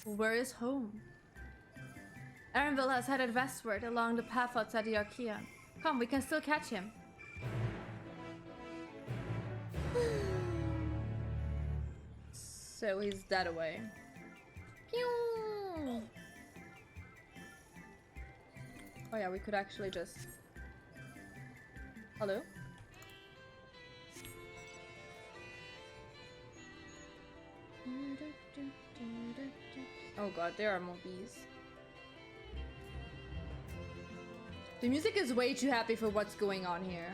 Where is home? Erenville has headed westward along the path outside the Archaean. Come, we can still catch him. So he's that away. Pew! Oh yeah, we could actually just... Hello? Oh god, there are more bees. The music is way too happy for what's going on here.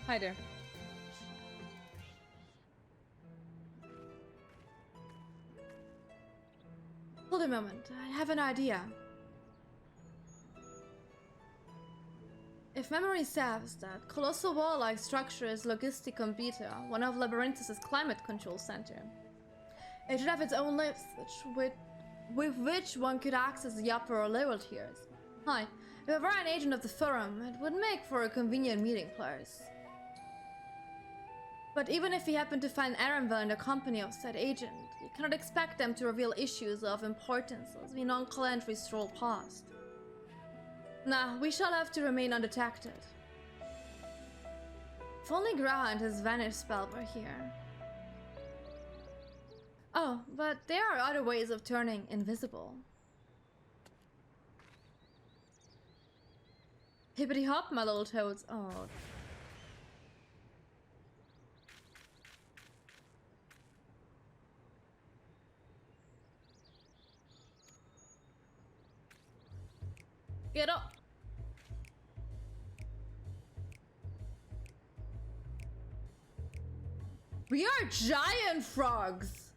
Hi there. Hold a moment, I have an idea. If memory serves, that colossal wall-like structure is Logisticum Beta, one of Labyrinthus' climate control center. It should have its own lifts, with which one could access the upper or lower tiers. Hi, if I were an agent of the Forum, it would make for a convenient meeting place. But even if we happen to find Erenville in the company of said agent, we cannot expect them to reveal issues of importance as we nonchalantly stroll past. Nah, we shall have to remain undetected. If only Graha and his vanish spell were here. Oh, but there are other ways of turning invisible. Hippity hop, my little toads. Oh. Get up! We are giant frogs!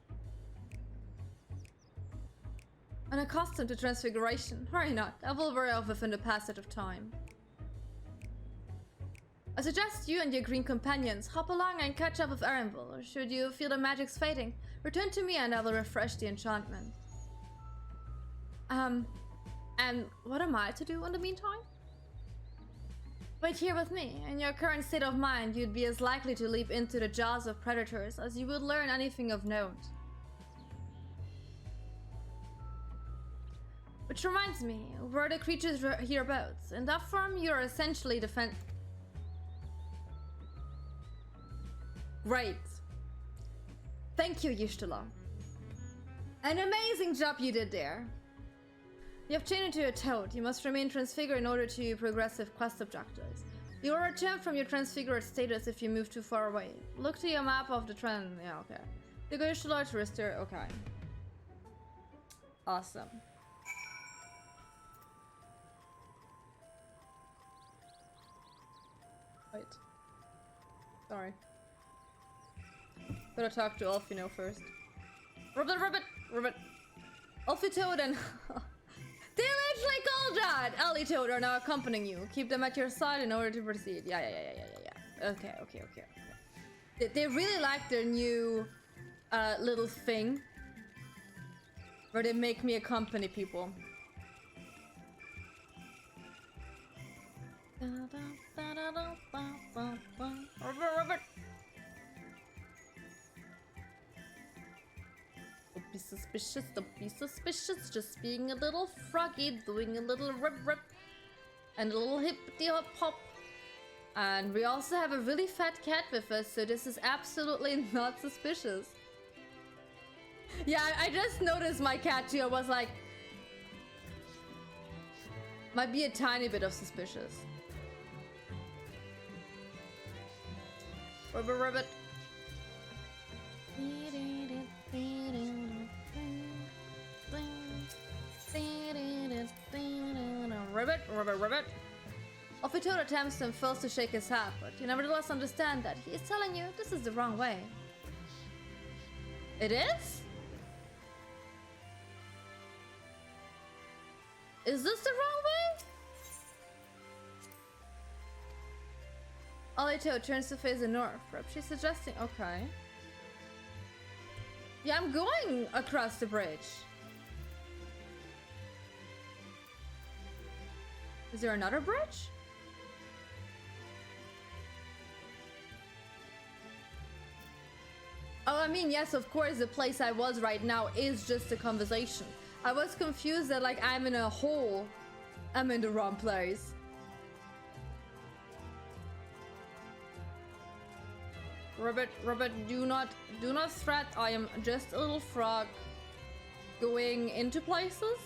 Unaccustomed to transfiguration. Hurry not, I will wear off within the passage of time. I suggest you and your green companions hop along and catch up with Erenville, or should you feel the magic's fading, return to me and I will refresh the enchantment. And what am I to do in the meantime? Wait here with me. In your current state of mind, you'd be as likely to leap into the jaws of predators as you would learn anything of note. Which reminds me, where are the creatures hereabouts? In that form, you're essentially Great. Thank you, Y'shtola. An amazing job you did there. You have changed into a toad. You must remain transfigured in order to progress with quest objectives. You will return from your transfigured status if you move too far away. Look to your map of the trend. Yeah, okay. The Y'shtola to restore. Okay. Awesome. Wait. Sorry. Gotta talk to Ulfino first. Ribbit! Ulfitoad and... They literally called that! Elitoad are now accompanying you. Keep them at your side in order to proceed. Yeah. Okay. They really like their new little thing where they make me accompany people. Ribbit! Don't be suspicious, just being a little froggy, doing a little rip and a little hippity hop hop. And we also have a really fat cat with us, so this is absolutely not suspicious. Yeah, I just noticed my cat too. I was like, might be a tiny bit of suspicious. Ribbit. Ribbit. Ulfitoad attempts and fails to shake his hat, but you nevertheless understand that he is telling you this is the wrong way. It is? Is this the wrong way? Ulfitoad turns to face the north. Perhaps she's suggesting, okay. Yeah, I'm going across the bridge. Is there another bridge? Oh, I mean, yes, of course, the place I was right now is just a conversation. I was confused that, like, I'm in a hole. I'm in the wrong place. Robert, do not threat. I am just a little frog going into places.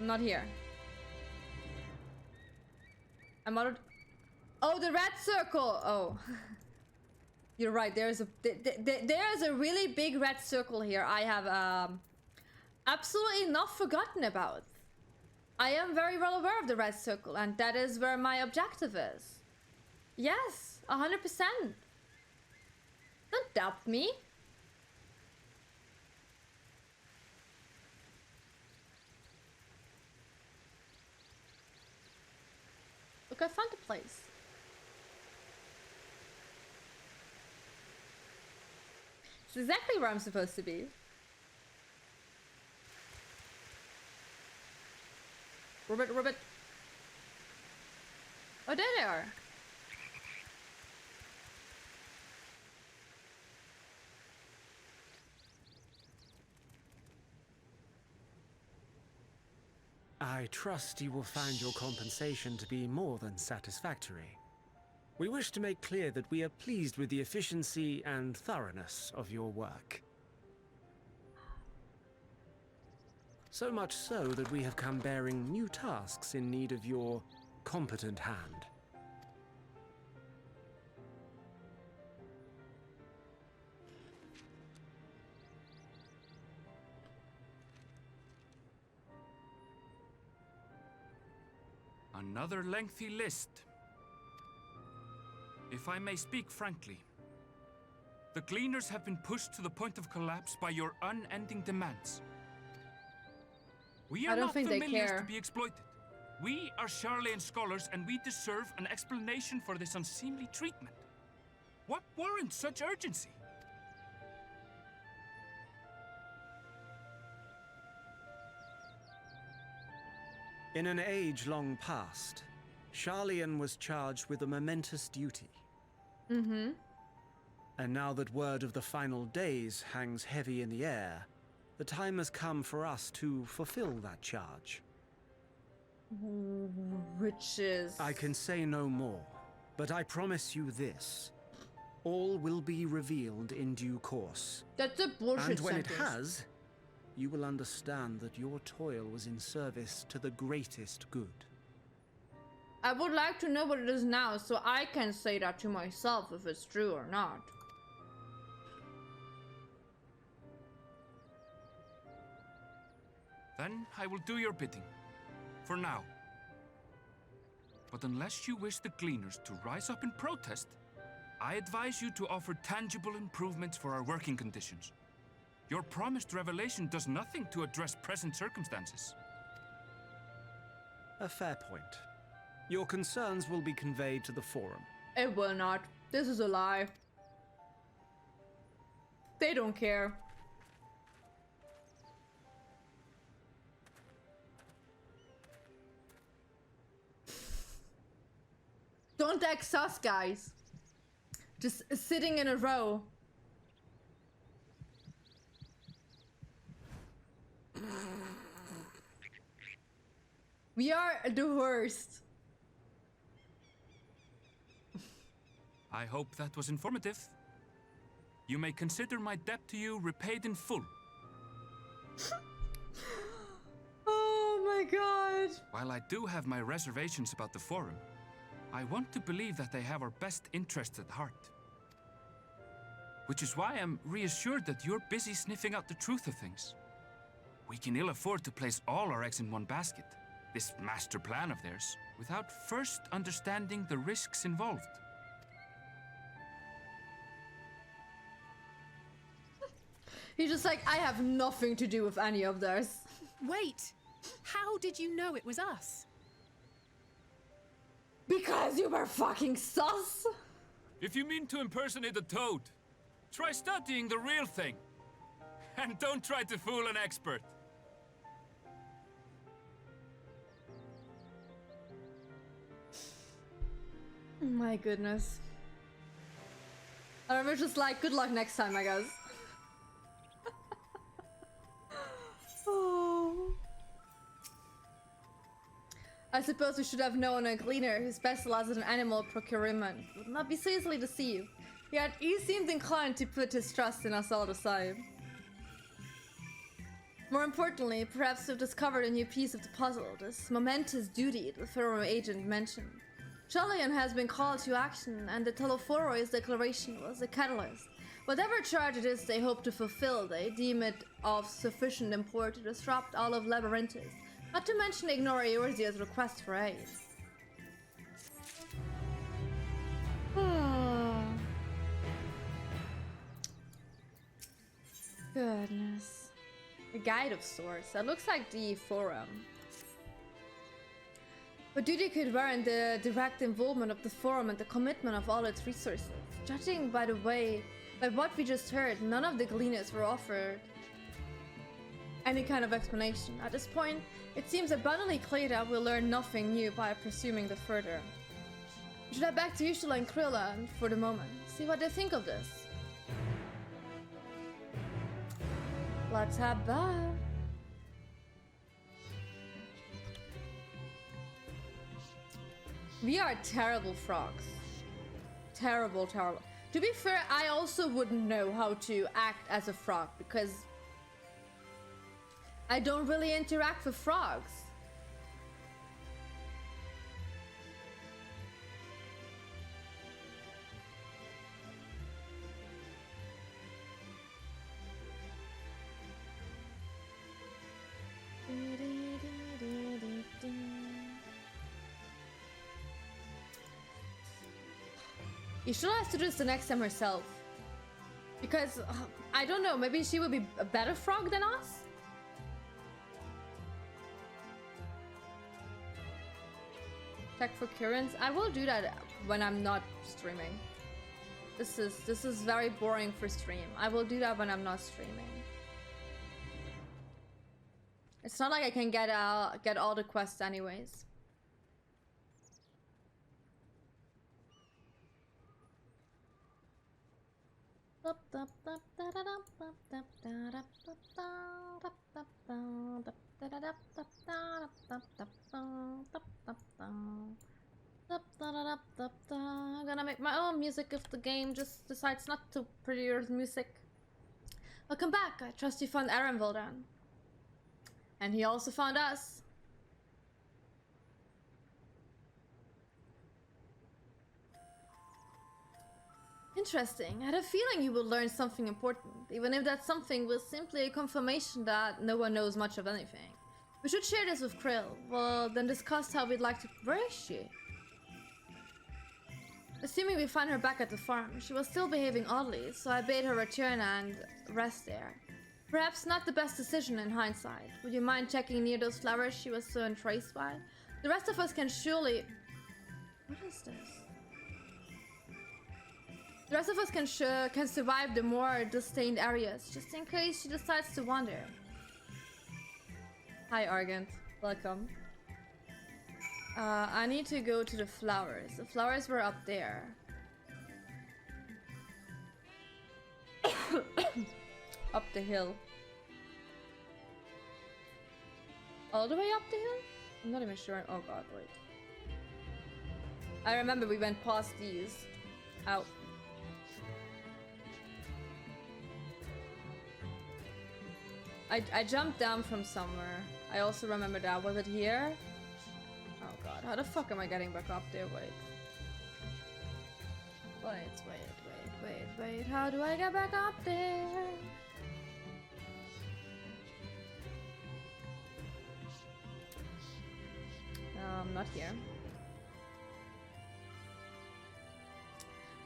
I'm not here. I'm out of... Oh, the red circle. Oh. You're right. There's a really big red circle here. I have absolutely not forgotten about. I am very well aware of the red circle, and that is where my objective is. Yes, 100%. Don't doubt me. Look, I found a place. It's exactly where I'm supposed to be. Robert. Oh, there they are. I trust you will find your compensation to be more than satisfactory. We wish to make clear that we are pleased with the efficiency and thoroughness of your work. So much so that we have come bearing new tasks in need of your competent hand. Another lengthy list. If I may speak frankly, the Gleaners have been pushed to the point of collapse by your unending demands. We are not familiars to be exploited. We are Charlean scholars, and we deserve an explanation for this unseemly treatment. What warrants such urgency? In an age long past, Charlean was charged with a momentous duty. Mm-hmm. And now that word of the final days hangs heavy in the air, the time has come for us to fulfill that charge. Which is... I can say no more, but I promise you this. All will be revealed in due course. That's a bullshit And when sentence. it has, you will understand that your toil was in service to the greatest good. I would like to know what it is now, so I can say that to myself if it's true or not. Then I will do your bidding. For now. But unless you wish the Gleaners to rise up in protest, I advise you to offer tangible improvements for our working conditions. Your promised revelation does nothing to address present circumstances. A fair point. Your concerns will be conveyed to the forum. It will not. This is a lie. They don't care. Don't act sus, guys. Just sitting in a row. We are the worst. I hope that was informative. You may consider my debt to you repaid in full. Oh my god. While I do have my reservations about the Forum, I want to believe that they have our best interests at heart. Which is why I'm reassured that you're busy sniffing out the truth of things. We can ill afford to place all our eggs in one basket, this master plan of theirs, without first understanding the risks involved. He's just like, I have nothing to do with any of this. Wait! How did you know it was us? Because you were fucking sus! If you mean to impersonate a toad, try studying the real thing. And don't try to fool an expert. My goodness. And we're just like, good luck next time, I guess. Oh. I suppose we should have known a gleaner who specializes in animal procurement would not be so easily deceived. Yet he seemed inclined to put his trust in us all aside. More importantly, perhaps we've discovered a new piece of the puzzle, this momentous duty the former agent mentioned. Jolyon has been called to action, and the Teleforo's declaration was a catalyst. Whatever charge it is they hope to fulfill, they deem it of sufficient import to disrupt all of Labyrinthus, not to mention ignore Eorzea's request for aid. Goodness. A guide of sorts. That looks like the forum. But duty could warrant the direct involvement of the forum and the commitment of all its resources. Judging by what we just heard, none of the gleaners were offered any kind of explanation. At this point, it seems abundantly clear that we'll learn nothing new by pursuing the further. We should head back to Ursula and Krilla for the moment, see what they think of this. Let's head back. We are terrible frogs. Terrible, terrible. To be fair, I also wouldn't know how to act as a frog because I don't really interact with frogs. Ishula has to do this the next time herself. Because, I don't know, maybe she would be a better frog than us? Check for currents. I will do that when I'm not streaming. This is very boring for stream. I will do that when I'm not streaming. It's not like I can get all the quests anyways. I'm gonna make my own music if the game just decides not to produce music. Welcome back. I trust you found Aaron Voldan. And he also found us. Interesting. I had a feeling you would learn something important, even if that something was simply a confirmation that no one knows much of anything. We should share this with Krill. Well, then discuss how we'd like to... Where is she? Assuming we find her back at the farm, she was still behaving oddly, so I bade her return and rest there. Perhaps not the best decision in hindsight. Would you mind checking near those flowers she was so entranced by? The rest of us can surely... What is this? The rest of us can survive the more disdained areas, just in case she decides to wander. Hi, Argent. Welcome. I need to go to the flowers. The flowers were up there. Up the hill. All the way up the hill? I'm not even sure. Oh god, wait. I remember we went past these. Ow. I jumped down from somewhere. I also remember that. Was it here? Oh god, how the fuck am I getting back up there? Wait. Wait. How do I get back up there? Not here.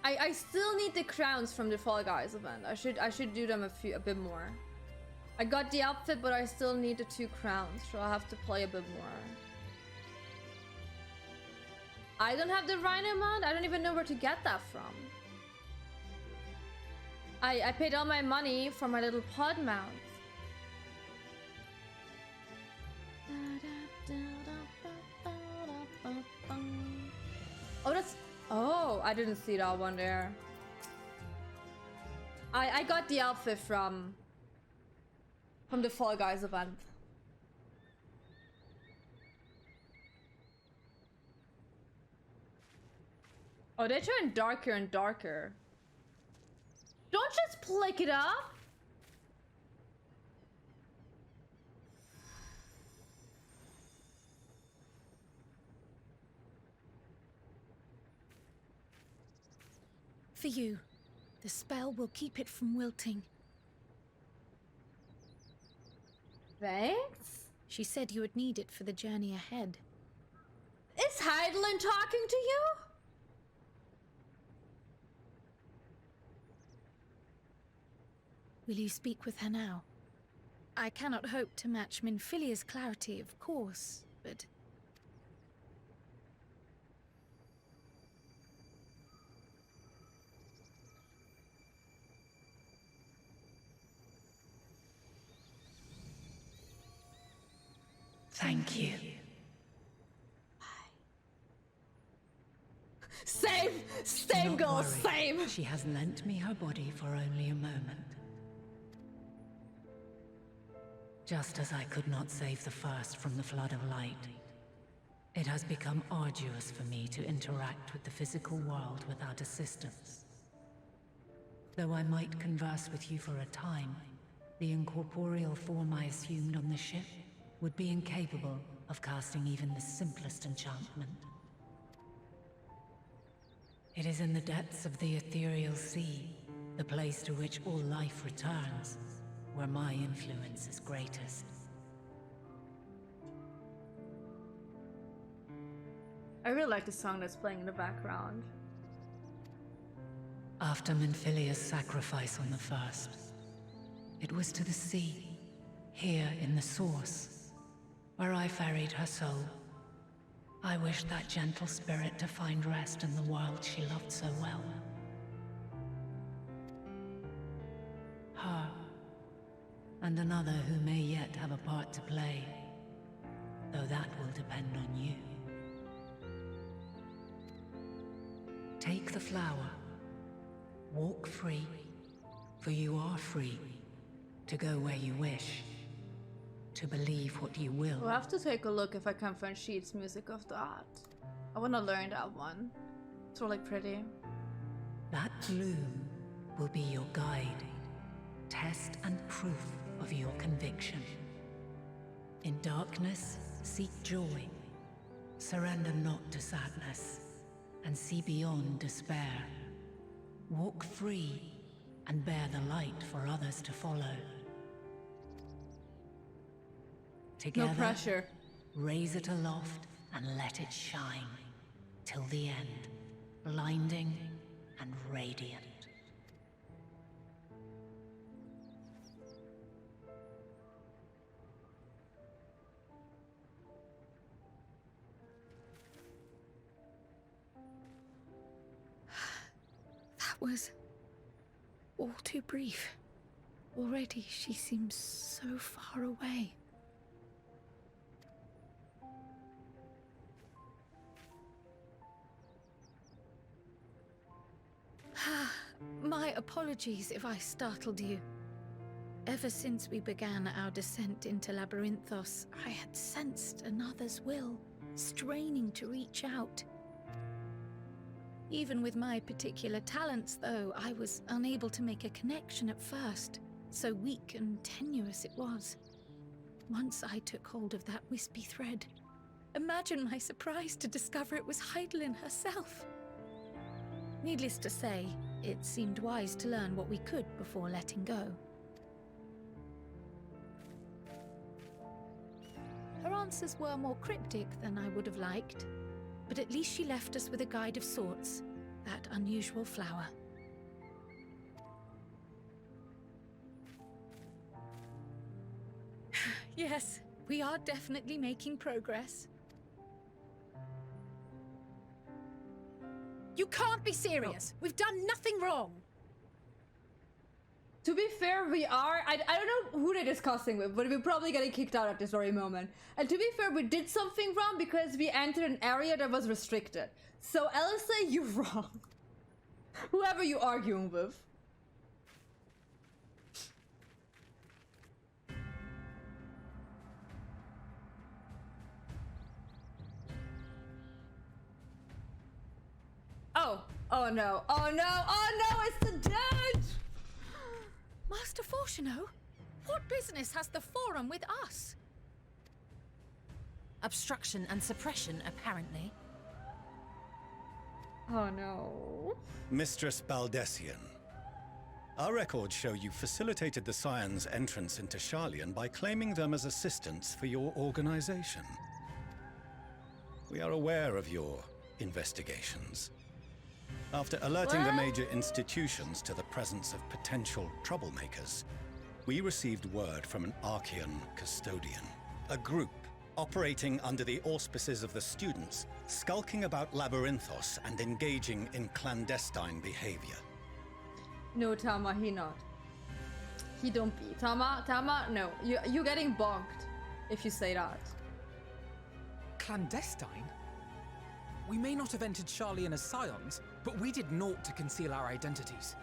I still need the crowns from the Fall Guys event. I should do them a bit more. I got the outfit, but I still need the 2 crowns, so I'll have to play a bit more. I don't have the Rhino mod. I don't even know where to get that from. I paid all my money for my little pod mount. Oh, that's... Oh, I didn't see that one there. I got the outfit from the Fall Guys event. Oh, they turn darker and darker. Don't just flick it up. For you. The spell will keep it from wilting. Thanks? She said you would need it for the journey ahead. Is Heidelin talking to you? Will you speak with her now? I cannot hope to match Minfilia's clarity, of course, but... Thank you. Same Don't girl, worry. same. She has lent me her body for only a moment. Just as I could not save the first from the flood of light, it has become arduous for me to interact with the physical world without assistance. Though I might converse with you for a time, the incorporeal form I assumed on the ship would be incapable of casting even the simplest enchantment. It is in the depths of the ethereal sea, the place to which all life returns, where my influence is greatest. I really like the song that's playing in the background. After Minfilia's sacrifice on the first, it was to the sea, here in the source, where I ferried her soul. I wished that gentle spirit to find rest in the world she loved so well. Her, and another who may yet have a part to play, though that will depend on you. Take the flower, walk free, for you are free, to go where you wish, to believe what you will. We'll have to take a look if I can find Sheet's music of that. I want to learn that one. It's really pretty. That bloom will be your guide, test and proof of your conviction. In darkness, seek joy. Surrender not to sadness, and see beyond despair. Walk free, and bear the light for others to follow. Together, No pressure. raise it aloft and let it shine, till the end, blinding and radiant. That was all too brief. Already she seems so far away. My apologies if I startled you. Ever since we began our descent into Labyrinthos, I had sensed another's will, straining to reach out. Even with my particular talents, though, I was unable to make a connection at first, so weak and tenuous it was. Once I took hold of that wispy thread, imagine my surprise to discover it was Heidelin herself. Needless to say, it seemed wise to learn what we could before letting go. Her answers were more cryptic than I would have liked, but at least she left us with a guide of sorts, that unusual flower. Yes, we are definitely making progress. You can't be serious! We've done nothing wrong! To be fair, we are. I don't know who they're discussing with, but we're probably getting kicked out at this very moment. And to be fair, we did something wrong because we entered an area that was restricted. So, Elisa, you're wrong. Whoever you're arguing with. Oh no, oh no, oh no, it's the dude! Master Fortuno, what business has the Forum with us? Obstruction and suppression, apparently. Oh no. Mistress Baldessian, our records show you facilitated the Scions' entrance into Sharlayan by claiming them as assistants for your organization. We are aware of your investigations. After alerting the major institutions to the presence of potential troublemakers, we received word from an Archean custodian, a group operating under the auspices of the students, skulking about Labyrinthos and engaging in clandestine behavior. No, Tama, he not. He don't be. Tama, no. You're getting bonked if you say that. Clandestine? We may not have entered Sharlayan as Scions, but we did naught to conceal our identities.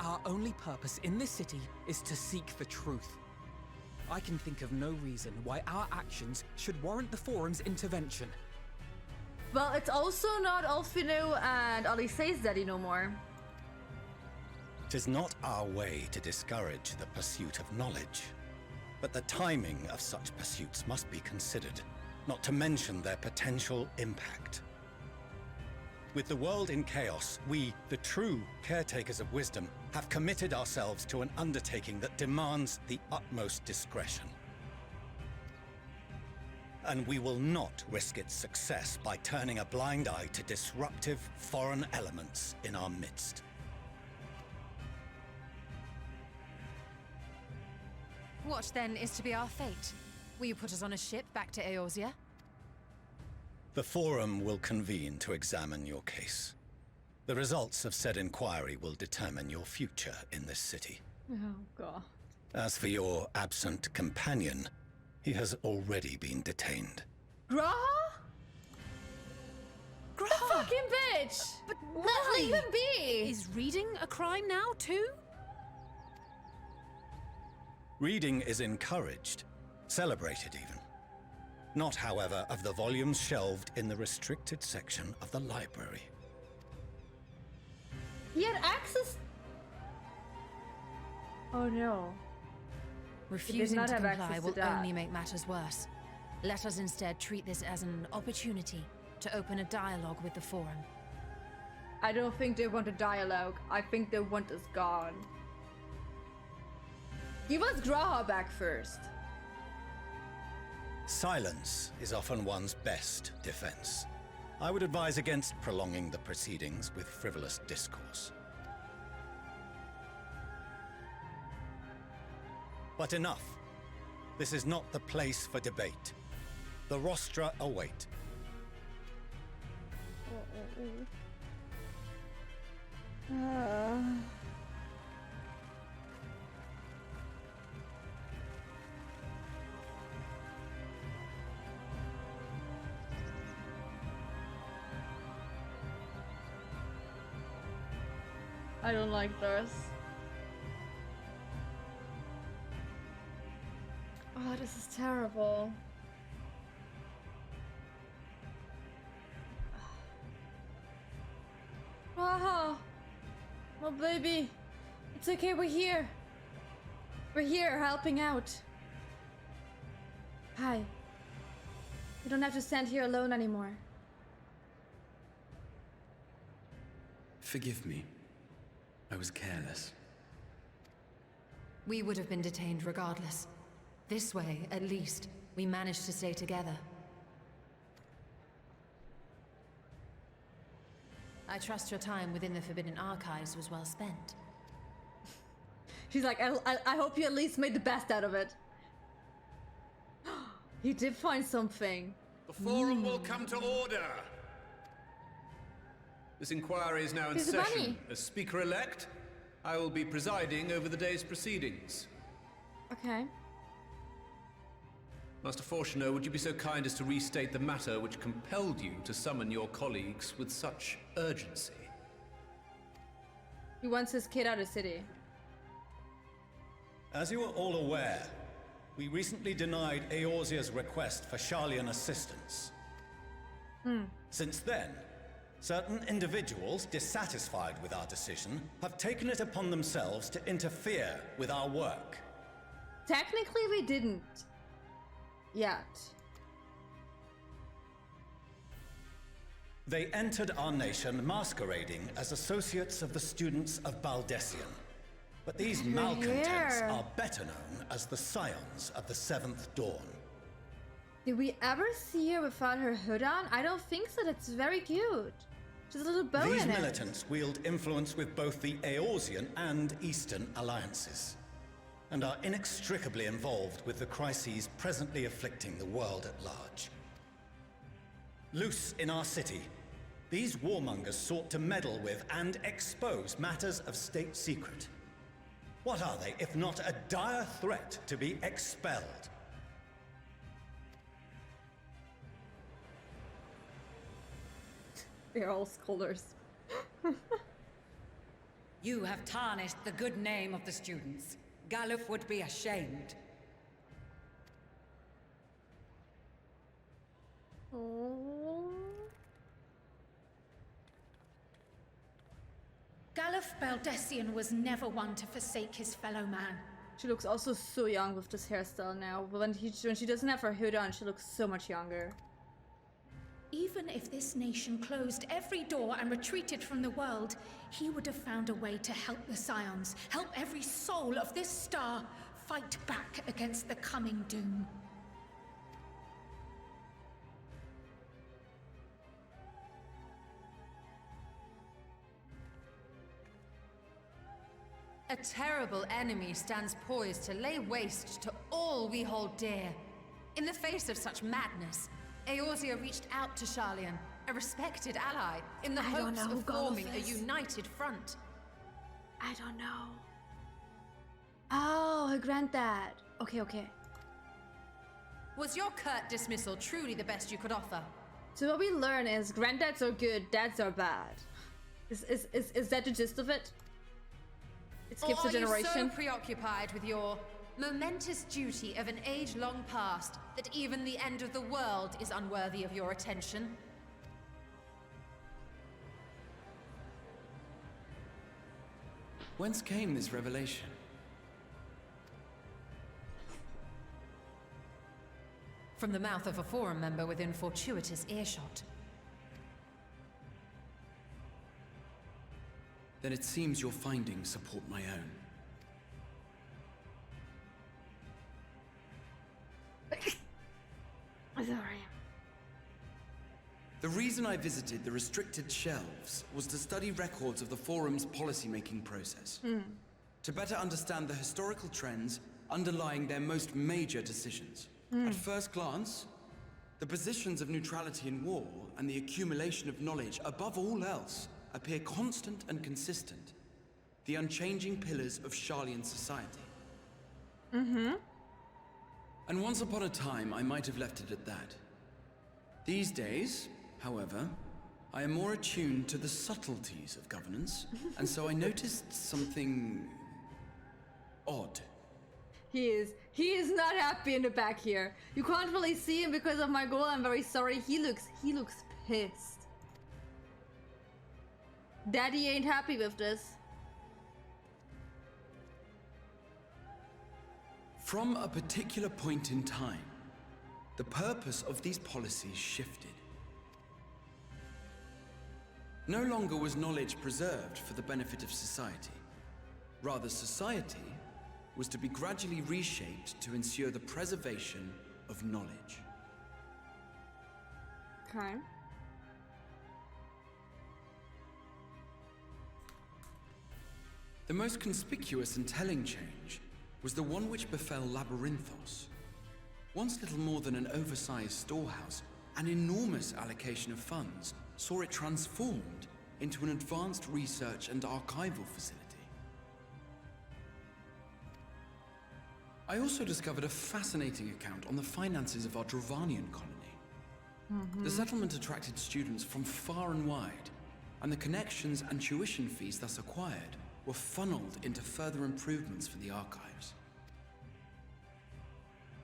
Our only purpose in this city is to seek the truth. I can think of no reason why our actions should warrant the Forum's intervention. Well, it's also not Alfino and Alice's daddy no more. Tis not our way to discourage the pursuit of knowledge, but the timing of such pursuits must be considered, not to mention their potential impact. With the world in chaos, we, the true caretakers of wisdom, have committed ourselves to an undertaking that demands the utmost discretion. And we will not risk its success by turning a blind eye to disruptive foreign elements in our midst. What then is to be our fate? Will you put us on a ship back to Eorzea? The Forum will convene to examine your case. The results of said inquiry will determine your future in this city. Oh, God. As for your absent companion, he has already been detained. Graha? Graha! The fucking bitch! But Leave him be! Is reading a crime now, too? Reading is encouraged, celebrated even. Not, however, of the volumes shelved in the restricted section of the library. He had access... Oh no. Refusing not to have comply access to will that. only make matters worse. Let us instead treat this as an opportunity to open a dialogue with the Forum. I don't think they want a dialogue. I think they want us gone. Give us Graha back first. Silence is often one's best defense. I would advise against prolonging the proceedings with frivolous discourse. But enough. This is not the place for debate. The rostra await. I don't like this. Oh, this is terrible. Graha! Oh, baby. It's okay, we're here. We're here, helping out. Hi. You don't have to stand here alone anymore. Forgive me. I was careless. We would have been detained regardless. This way, at least, we managed to stay together. I trust your time within the Forbidden Archives was well spent. She's like, I hope you at least made the best out of it. You did find something. The Forum will come to order. This inquiry is now in Here's the session. bunny. As Speaker-elect, I will be presiding over the day's proceedings. Okay. Master Fortuno, would you be so kind as to restate the matter which compelled you to summon your colleagues with such urgency? He wants his kid out of the city. As you are all aware, we recently denied Eorzea's request for Sharlayan assistance. Since then, Certain individuals dissatisfied with our decision have taken it upon themselves to interfere with our work. Technically, we didn't. Yet. They entered our nation masquerading as associates of the students of Baldessian. But these malcontents are better known as the Scions of the Seventh Dawn. Did we ever see her without her hood on? I don't think so. That's very cute. She's a little bow in it. These militants wield influence with both the Eorzean and Eastern alliances, and are inextricably involved with the crises presently afflicting the world at large. Loose in our city, these warmongers sought to meddle with and expose matters of state secret. What are they, if not a dire threat to be expelled? They're all scholars. You have tarnished the good name of the students. Galuf would be ashamed. Oh. Galuf Baldessian was never one to forsake his fellow man. She looks also so young with this hairstyle now. But when she doesn't have her hood on, she looks so much younger. Even if this nation closed every door and retreated from the world, he would have found a way to help the Scions, help every soul of this star fight back against the coming doom. A terrible enemy stands poised to lay waste to all we hold dear. In the face of such madness, Eorzea reached out to Sharlayan, a respected ally, in the hopes of forming a united front. I don't know. Oh, her granddad. Okay. Was your curt dismissal truly the best you could offer? So what we learn is granddads are good, dads are bad. Is that the gist of it? It skips a generation. Or are you so preoccupied with your momentous duty of an age long past that even the end of the world is unworthy of your attention? Whence came this revelation? From the mouth of a forum member within fortuitous earshot. Then it seems your findings support my own. Sorry. The reason I visited the restricted shelves was to study records of the Forum's policymaking process. To better understand the historical trends underlying their most major decisions. At first glance, the positions of neutrality in war and the accumulation of knowledge above all else appear constant and consistent. The unchanging pillars of Sharlayan society. And once upon a time, I might have left it at that. These days, however, I am more attuned to the subtleties of governance, and so I noticed something odd. He is not happy in the back here. You can't really see him because of my goal. I'm very sorry. He looks pissed. Daddy ain't happy with this. From a particular point in time, the purpose of these policies shifted. No longer was knowledge preserved for the benefit of society. Rather, society was to be gradually reshaped to ensure the preservation of knowledge. Okay. The most conspicuous and telling change was the one which befell Labyrinthos. Once little more than an oversized storehouse, an enormous allocation of funds saw it transformed into an advanced research and archival facility. I also discovered a fascinating account on the finances of our Dravanian colony. The settlement attracted students from far and wide, and the connections and tuition fees thus acquired were funneled into further improvements for the archives.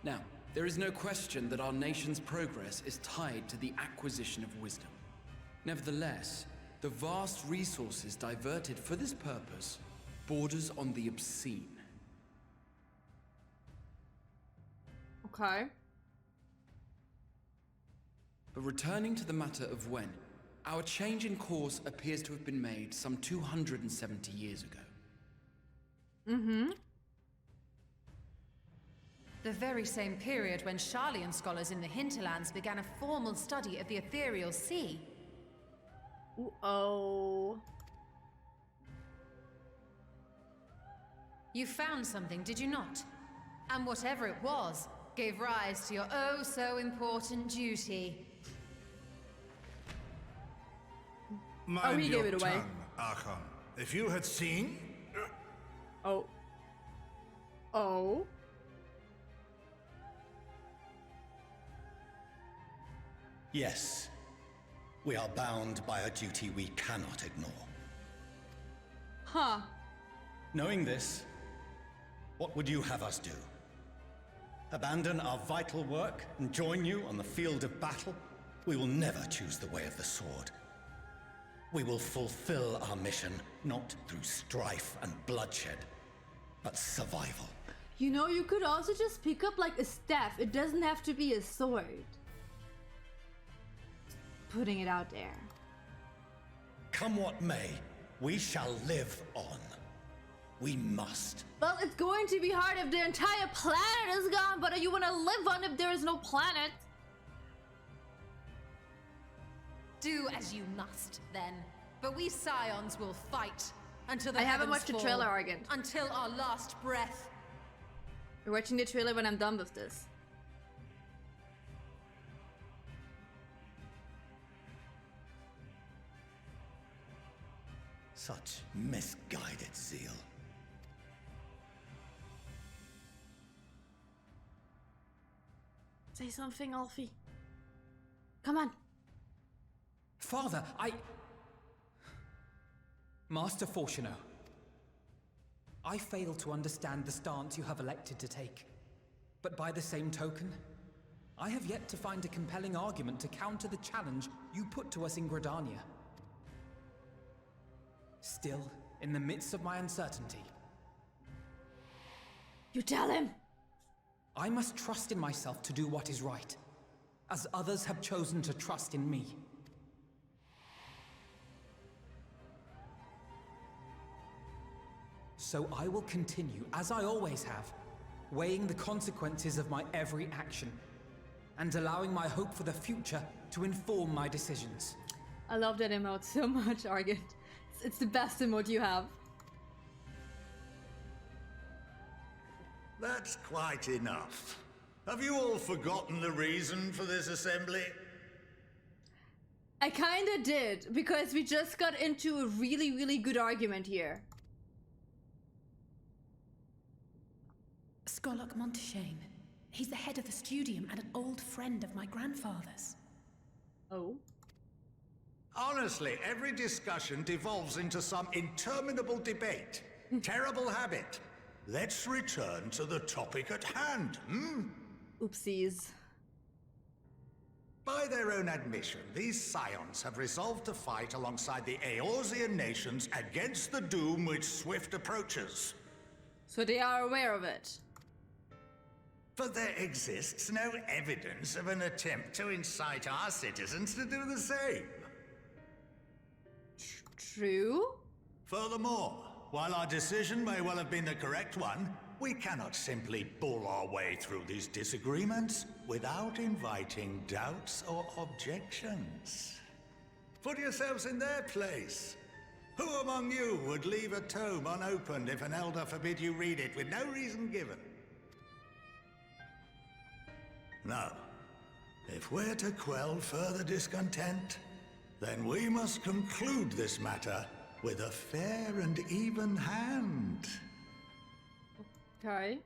Now, there is no question that our nation's progress is tied to the acquisition of wisdom. Nevertheless, the vast resources diverted for this purpose borders on the obscene. Okay. But returning to the matter of when, our change in course appears to have been made some 270 years ago. Mm-hmm. The very same period when Sharlayan scholars in the hinterlands began a formal study of the ethereal sea. Oh. You found something, did you not? And whatever it was, gave rise to your oh-so-important duty. Mind he your gave it away. tongue, Archon. If you had seen... Oh. Oh. Yes. We are bound by a duty we cannot ignore. Huh. Knowing this, what would you have us do? Abandon our vital work and join you on the field of battle? We will never choose the way of the sword. We will fulfill our mission, not through strife and bloodshed, but survival. You know, you could also just pick up like a staff. It doesn't have to be a sword. Putting it out there. Come what may, we shall live on. We must. Well, it's going to be hard if the entire planet is gone, but you want to live on if there is no planet? Do as you must, then. But we Scions will fight until the I haven't heavens watched the fall, trailer, Argent. until our last breath. You're watching the trailer when I'm done with this. Such misguided zeal. Say something, Alfie. Come on. Father, Master Fortuno, I fail to understand the stance you have elected to take. But by the same token, I have yet to find a compelling argument to counter the challenge you put to us in Gridania. Still, in the midst of my uncertainty, You tell him. I must trust in myself to do what is right, as others have chosen to trust in me. So I will continue, as I always have, weighing the consequences of my every action, and allowing my hope for the future to inform my decisions. I love that emote so much, Argent. It's the best emote you have. That's quite enough. Have you all forgotten the reason for this assembly? I kinda did, because we just got into a really, really good argument here. Skolok Monteshane. He's the head of the studium and an old friend of my grandfather's. Oh? Honestly, every discussion devolves into some interminable debate. Terrible habit. Let's return to the topic at hand, Oopsies. By their own admission, these Scions have resolved to fight alongside the Eorzean nations against the doom which swift approaches. So they are aware of it. But there exists no evidence of an attempt to incite our citizens to do the same. True? Furthermore, while our decision may well have been the correct one, we cannot simply bull our way through these disagreements without inviting doubts or objections. Put yourselves in their place. Who among you would leave a tome unopened if an elder forbid you read it with no reason given? No. If we're to quell further discontent, then we must conclude this matter with a fair and even hand. Okay.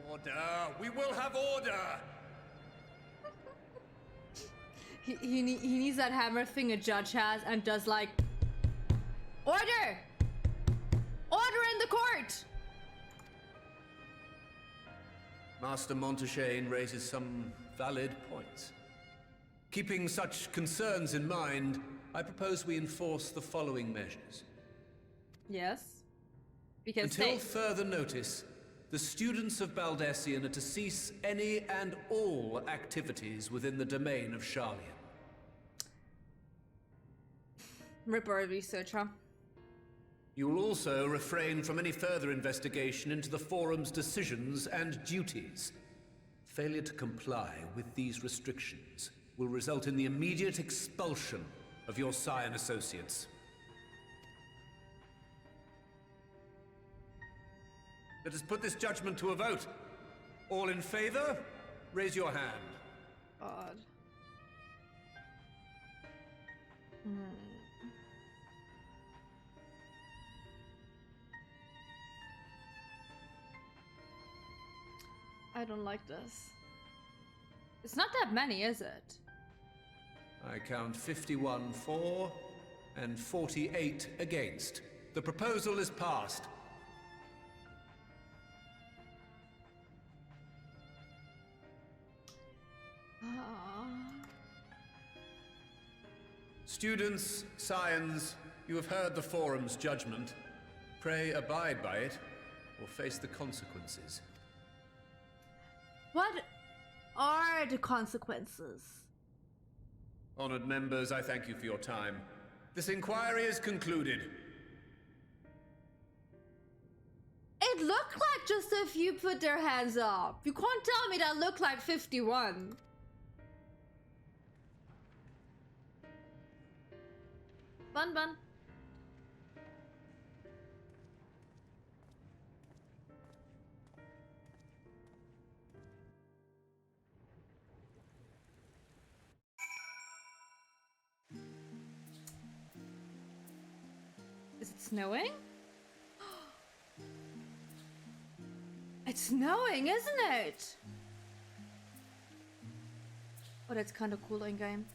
Order! We will have order! He needs that hammer thing a judge has and does like... Order! Order in the court! Master Montaigne raises some valid points. Keeping such concerns in mind, I propose we enforce the following measures. Yes. Because Until further notice, the students of Baldessian are to cease any and all activities within the domain of Sharlian. Ripper research, huh? You will also refrain from any further investigation into the Forum's decisions and duties. Failure to comply with these restrictions will result in the immediate expulsion of your Scion associates. Let us put this judgment to a vote. All in favor, raise your hand. God. I don't like this. It's not that many, is it? I count 51 for and 48 against. The proposal is passed. Students, Scions, you have heard the Forum's judgment. Pray abide by it, or face the consequences. What are the consequences? Honored members, I thank you for your time. This inquiry is concluded. It looked like just a few put their hands up. You can't tell me that looked like 51. Bun bun. Is it snowing? It's snowing, isn't it? Oh, that's kind of cool in game.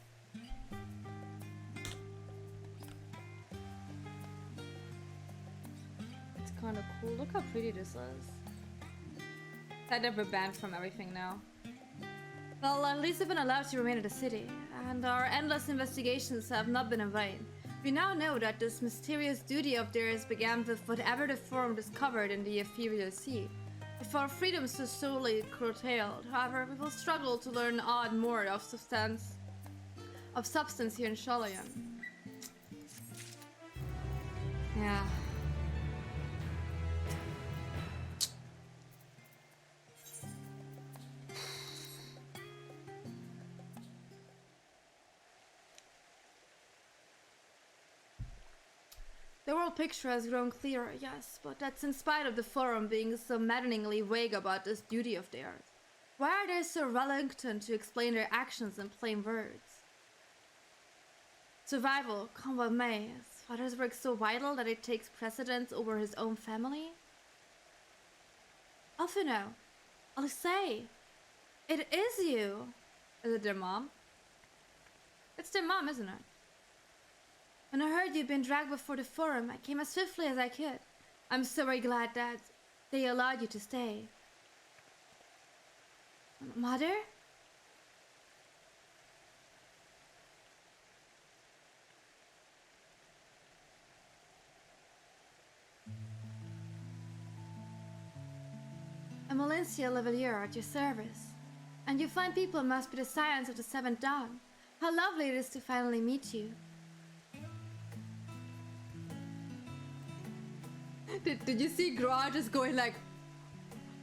It's kind of cool. Look how pretty this is. I'd never banned from everything now. Well, at least we've been allowed to remain in the city, and our endless investigations have not been in vain. We now know that this mysterious duty of theirs began with whatever the Forum discovered in the ethereal sea. If our freedoms are solely curtailed, however, we will struggle to learn odd more of substance here in Sharlian. Yeah. The world picture has grown clearer, yes, but that's in spite of the Forum being so maddeningly vague about this duty of theirs. Why are they so reluctant to explain their actions in plain words? Survival, come what may, is Father's work so vital that it takes precedence over his own family? Alfino, Alexei, it is you! Is it their mom? It's their mom, isn't it? When I heard you'd been dragged before the Forum, I came as swiftly as I could. I'm so very glad that they allowed you to stay. Mother? I'm Valencia Lavalier at your service. And you fine people must be the Scions of the Seventh Dawn. How lovely it is to finally meet you. Did you see Gra just going like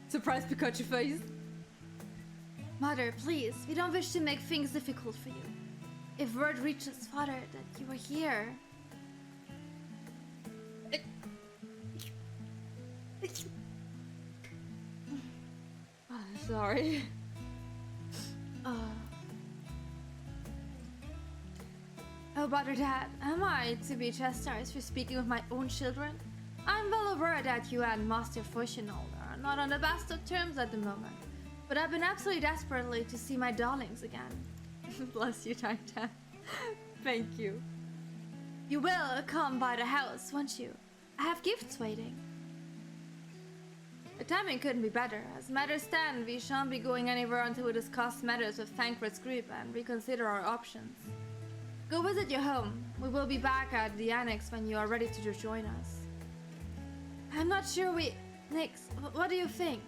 surprised Pikachu face? Mother, please, we don't wish to make things difficult for you. If word reaches Father that you were here... Sorry. Oh, Brother Dad, am I to be chastised for speaking with my own children? I'm well aware that you and Master Fushinol are not on the best of terms at the moment, but I've been absolutely desperately to see my darlings again. Bless you, Titan. Thank you. You will come by the house, won't you? I have gifts waiting. The timing couldn't be better. As matters stand, we shan't be going anywhere until we discuss matters with Thancred's group and reconsider our options. Go visit your home. We will be back at the annex when you are ready to join us. I'm not sure we... Nix, what do you think?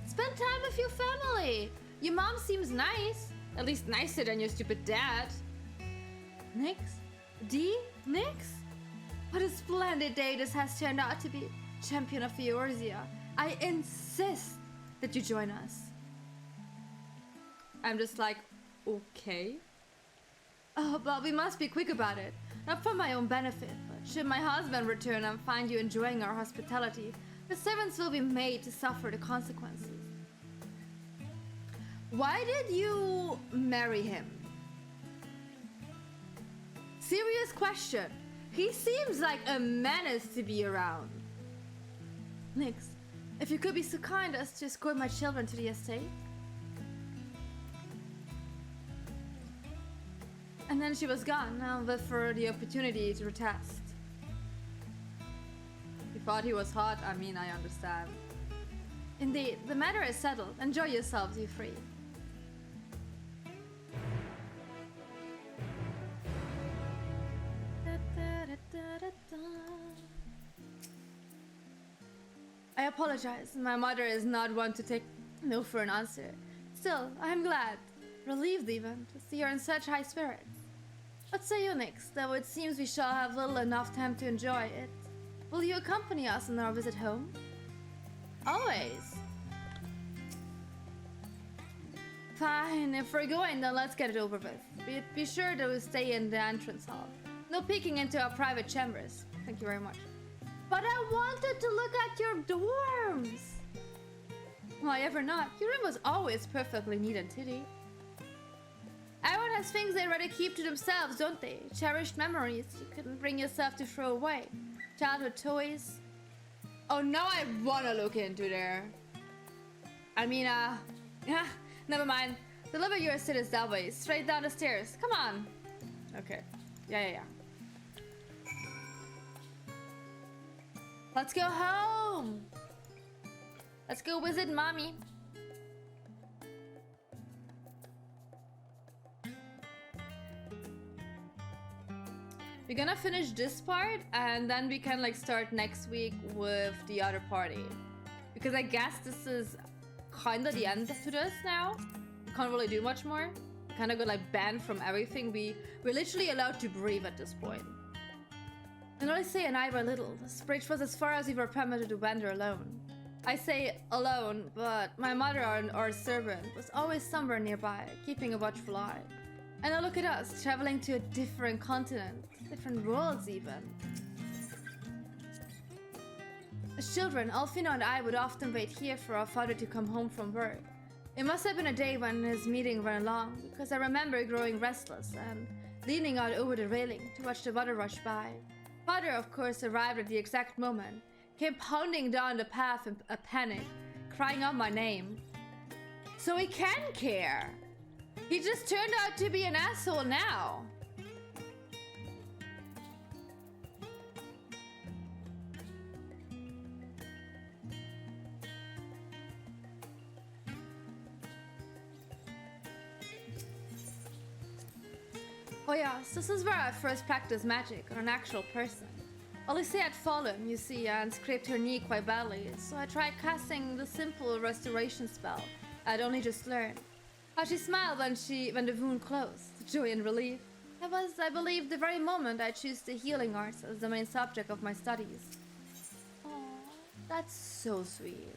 Spend time with your family. Your mom seems nice. At least nicer than your stupid dad. Nix? D? Nix? What a splendid day this has turned out to be. Champion of Eorzea, I insist that you join us. I'm just like, okay. Oh, but we must be quick about it. Not for my own benefit, but should my husband return and find you enjoying our hospitality, the servants will be made to suffer the consequences. Why did you marry him? Serious question. He seems like a menace to be around. Nix, if you could be so kind as to escort my children to the estate. And then she was gone, now but for the opportunity to retest. You thought he was hot? I mean, I understand. Indeed, the matter is settled. Enjoy yourselves, you three. I apologize. My mother is not one to take no for an answer. Still, I am glad, relieved even, to see her in such high spirits. What say you, Nix? Though it seems we shall have little enough time to enjoy it. Will you accompany us on our visit home? Always. Fine, if we're going, then let's get it over with. Be sure to stay in the entrance hall. No peeking into our private chambers. Thank you very much. But I wanted to look at your dorms! Why ever not? Your room was always perfectly neat and tidy. Everyone has things they'd rather keep to themselves, don't they? Cherished memories you couldn't bring yourself to throw away. Childhood toys. Oh, now I wanna look into there. I mean, yeah, never mind. Deliver your sitters that way, straight down the stairs. Come on. Okay. Yeah. Let's go home. Let's go visit mommy. We're gonna finish this part and then we can like start next week with the other party. Because I guess this is kinda the end to this now. We can't really do much more. We kinda got like banned from everything. We're literally allowed to breathe at this point. And Odyssey and I were little. This bridge was as far as we were permitted to wander alone. I say alone, but my mother, our servant, was always somewhere nearby, keeping a watchful eye. And now look at us, traveling to a different continent, different worlds even. As children, Alfino and I would often wait here for our father to come home from work. It must have been a day when his meeting ran long, because I remember growing restless and leaning out over the railing to watch the water rush by. Father, of course, arrived at the exact moment, came pounding down the path in a panic, crying out my name. So he can care. He just turned out to be an asshole now. Oh yes, this is where I first practiced magic on an actual person. Odyssey had fallen, you see, and scraped her knee quite badly, so I tried casting the simple restoration spell I'd only just learned. How she smiled when the wound closed, joy and relief. It was, I believe, the very moment I chose the healing arts as the main subject of my studies. Aww, that's so sweet.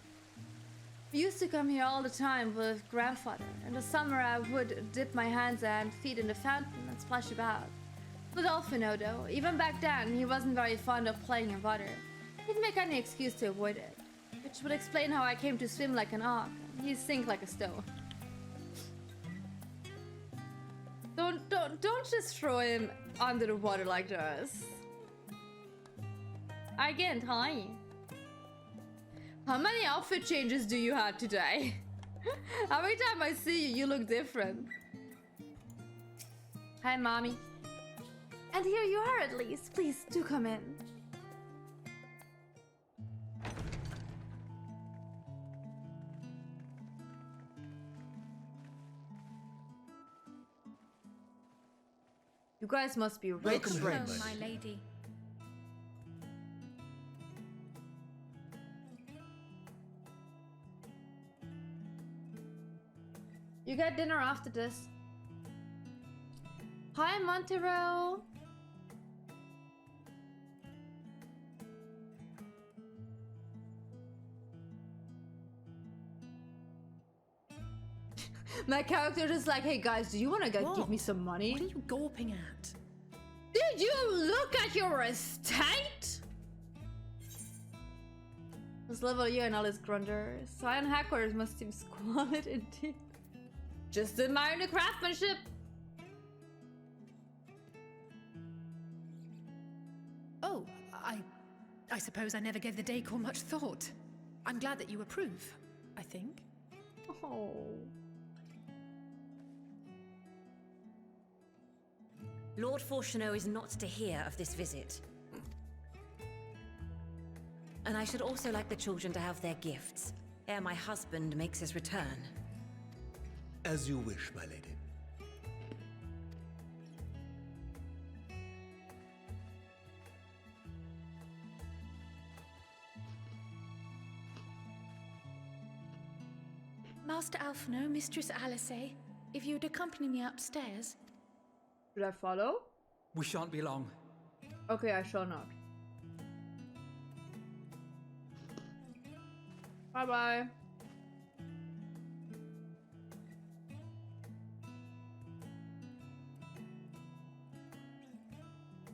We used to come here all the time with grandfather. In the summer I would dip my hands and feet in the fountain and splash about. With Alfino though, even back then he wasn't very fond of playing in water. He'd make any excuse to avoid it, which would explain how I came to swim like an auk and he'd sink like a stone. Don't just throw him under the water like this. I can't, hi. How many outfit changes do you have today? Every time I see you, you look different. Hi, mommy. And here you are at least. Please, do come in. You guys must be rich, Welcome rich. home, Oh, my lady. You get dinner after this. Hi, Montero. My character is like, hey guys, do you want to give me some money? What are you gawping at? Did you look at your estate? This level you and all his grunders. Cyan hackers must seem squalid indeed. Just admire the craftsmanship. Oh, I suppose I never gave the decor much thought. I'm glad that you approve, I think. Oh. Lord Fortuneau is not to hear of this visit. And I should also like the children to have their gifts, ere my husband makes his return. As you wish, my lady. Master Alphino, Mistress Alice, if you'd accompany me upstairs. Should I follow? We shan't be long. Okay, I shall not. Bye-bye.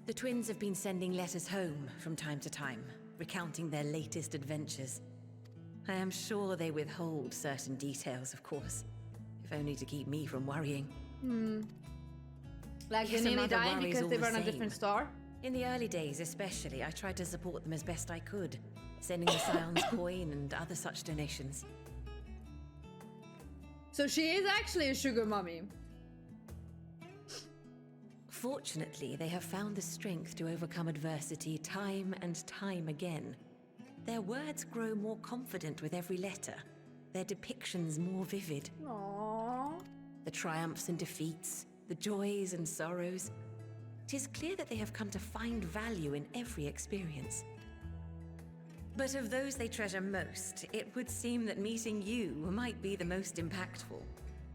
The twins have been sending letters home from time to time, recounting their latest adventures. I am sure they withhold certain details, of course, if only to keep me from worrying. Like Yes, they nearly another died worry is because all they the were on a same. different star? In the early days especially, I tried to support them as best I could, sending the Scion's coin and other such donations. So she is actually a sugar mummy. Fortunately, they have found the strength to overcome adversity time and time again. Their words grow more confident with every letter, their depictions more vivid. Aww. The triumphs and defeats, the joys and sorrows. It is clear that they have come to find value in every experience. But of those they treasure most, it would seem that meeting you might be the most impactful.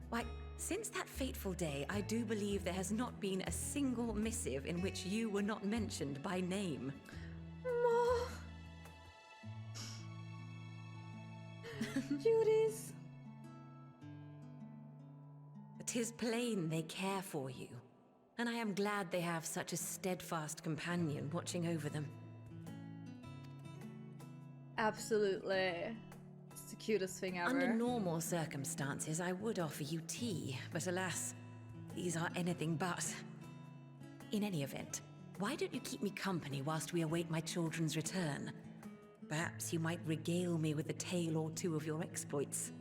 Why, since that fateful day, I do believe there has not been a single missive in which you were not mentioned by name. Cuties. 'Tis plain they care for you, and I am glad they have such a steadfast companion watching over them. Absolutely. It's the cutest thing ever. Under normal circumstances, I would offer you tea, but alas, these are anything but. In any event, why don't you keep me company whilst we await my children's return? Perhaps you might regale me with a tale or two of your exploits.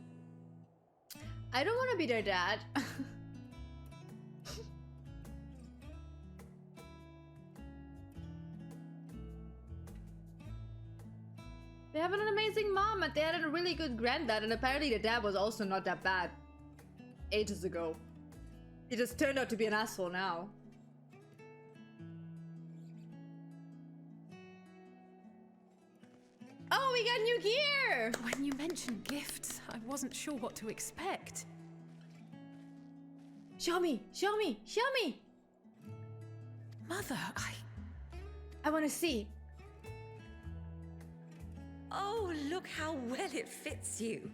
I don't want to be their dad. They have an amazing mom and they had a really good granddad, and apparently the dad was also not that bad ages ago. He just turned out to be an asshole now. Oh, we got new gear! When you mentioned gifts, I wasn't sure what to expect. Show me! Show me! Show me! Mother, I want to see. Oh, look how well it fits you.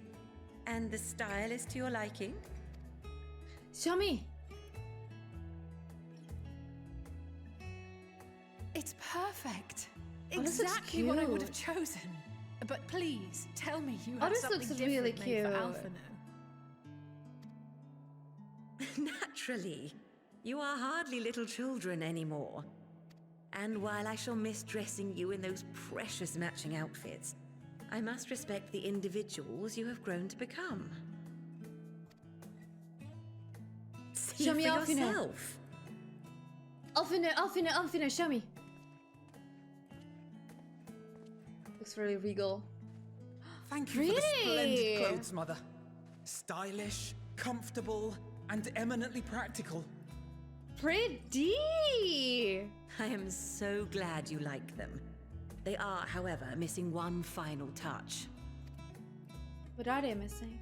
And the style is to your liking? Show me. It's perfect. Oh, this looks Exactly what I would have cute. chosen. But please, tell me you Oh, have this something looks different really made cute. for Alphino. Naturally. You are hardly little children anymore. And while I shall miss dressing you in those precious matching outfits, I must respect the individuals you have grown to become. See Show me for Alphino. yourself. Alphino, show me. Looks very regal. Thank you for the splendid Pretty. clothes, Mother. Stylish, comfortable, and eminently practical. Pretty! I am so glad you like them. They are, however, missing one final touch. What are they missing?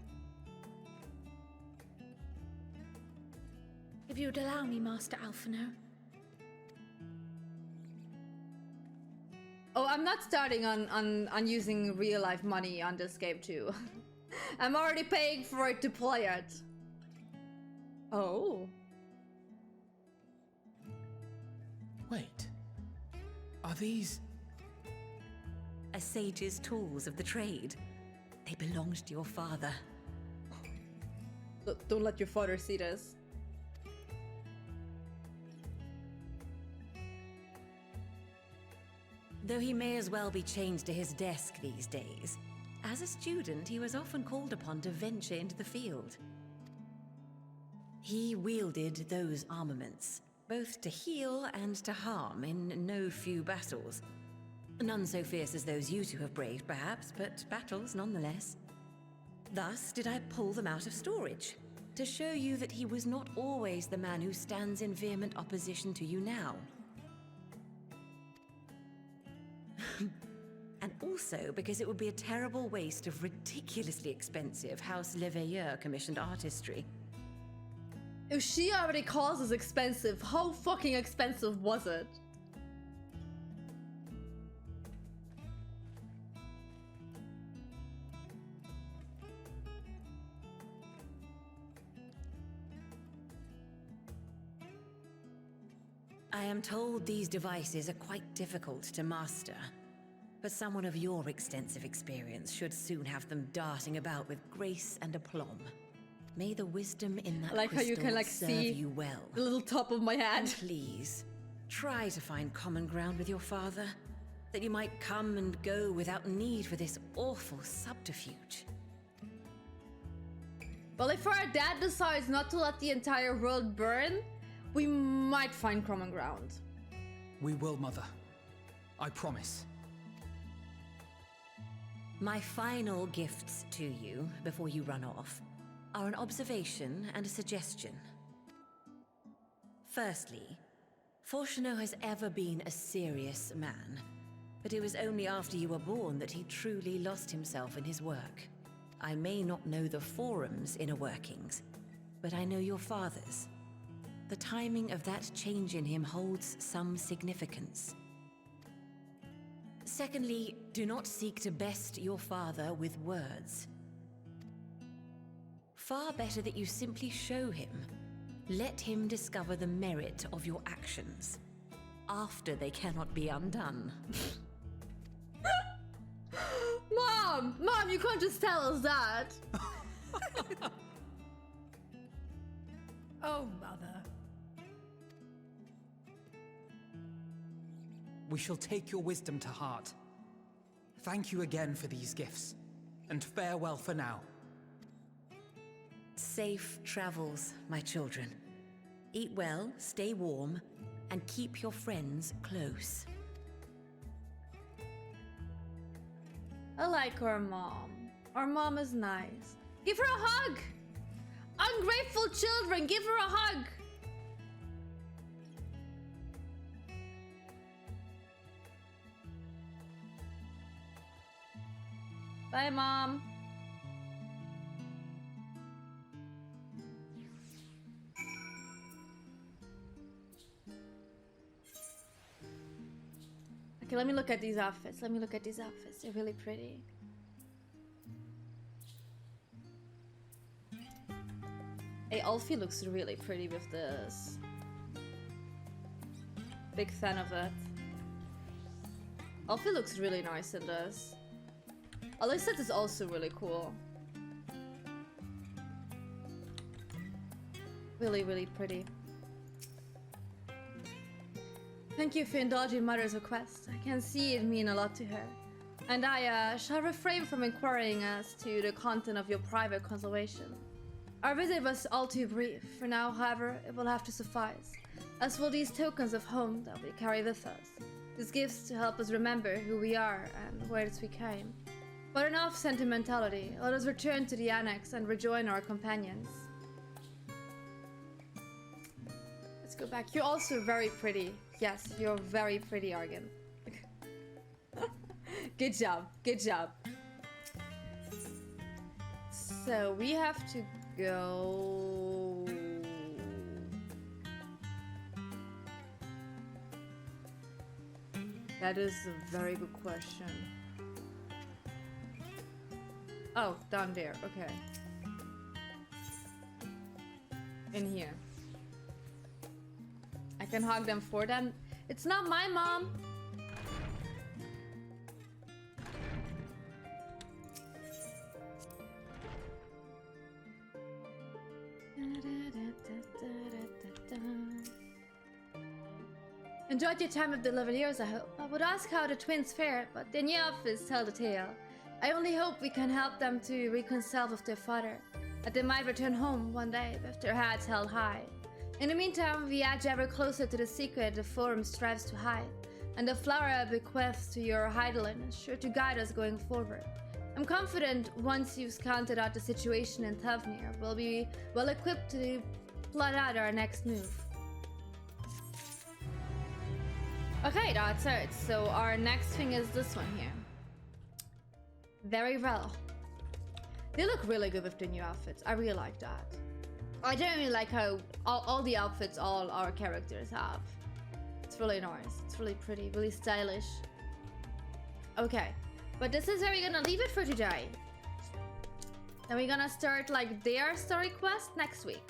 If you would allow me, Master Alphino. Oh, I'm not starting on using real life money on this game too. I'm already paying for it to play it. Oh. Wait. Are these... A sage's tools of the trade. They belonged to your father. Don't let your father see this. Though he may as well be chained to his desk these days, as a student he was often called upon to venture into the field. He wielded those armaments, both to heal and to harm in no few battles. None so fierce as those you two have braved, perhaps, but battles nonetheless. Thus did I pull them out of storage, to show you that he was not always the man who stands in vehement opposition to you now. And also because it would be a terrible waste of ridiculously expensive House Leveilleur commissioned artistry. If she already calls us expensive, how fucking expensive was it? I am told these devices are quite difficult to master, but someone of your extensive experience should soon have them darting about with grace and aplomb. May the wisdom in that I like how you can like serve see you well. The little top of my head. And please, try to find common ground with your father, that you might come and go without need for this awful subterfuge. Well, if our dad decides not to let the entire world burn, we might find common ground. We will, Mother. I promise. My final gifts to you, before you run off, are an observation and a suggestion. Firstly, Fortuno has ever been a serious man, but it was only after you were born that he truly lost himself in his work. I may not know the Forum's inner workings, but I know your father's. The timing of that change in him holds some significance. Secondly, do not seek to best your father with words. Far better that you simply show him. Let him discover the merit of your actions, after they cannot be undone. Mom! Mom, you can't just tell us that! Oh, Mother. We shall take your wisdom to heart. Thank you again for these gifts, and farewell for now. Safe travels, my children. Eat well, stay warm, and keep your friends close. I like our mom. Our mom is nice. Give her a hug! Ungrateful children, give her a hug! Bye, Mom. Okay, let me look at these outfits. Let me look at these outfits. They're really pretty. Hey, Alfie looks really pretty with this. Big fan of it. Alfie looks really nice in this. Alyssa is also really cool. Really, really pretty. Thank you for indulging Mother's request. I can see it mean a lot to her. And I shall refrain from inquiring as to the content of your private consultation. Our visit was all too brief. For now, however, it will have to suffice, as will these tokens of home that we carry with us. These gifts to help us remember who we are and whence we came. But enough sentimentality. Let us return to the annex and rejoin our companions. Let's go back. You're also very pretty. Yes, you're very pretty, Argan. Good job. Good job. So we have to go. That is a very good question. Oh, down there. Okay. In here. I can hug them for them. It's not my mom. Enjoyed your time with the Lavaliers, I hope. I would ask how the twins fare, but the new outfits tell the tale. I only hope we can help them to reconcile with their father, that they might return home one day with their heads held high. In the meantime, we edge ever closer to the secret the Forum strives to hide, and the flower I bequeath to your Heidelin is sure to guide us going forward. I'm confident once you've counted out the situation in Thavnir, we'll be well equipped to plot out our next move. Okay, that's it. So our next thing is this one here. Very well. They look really good with the new outfits. I really like that. I don't really like how all the outfits all our characters have. It's really nice. It's really pretty, really stylish. Okay, but this is where we're gonna leave it for today. Then we're gonna start like their story quest next week.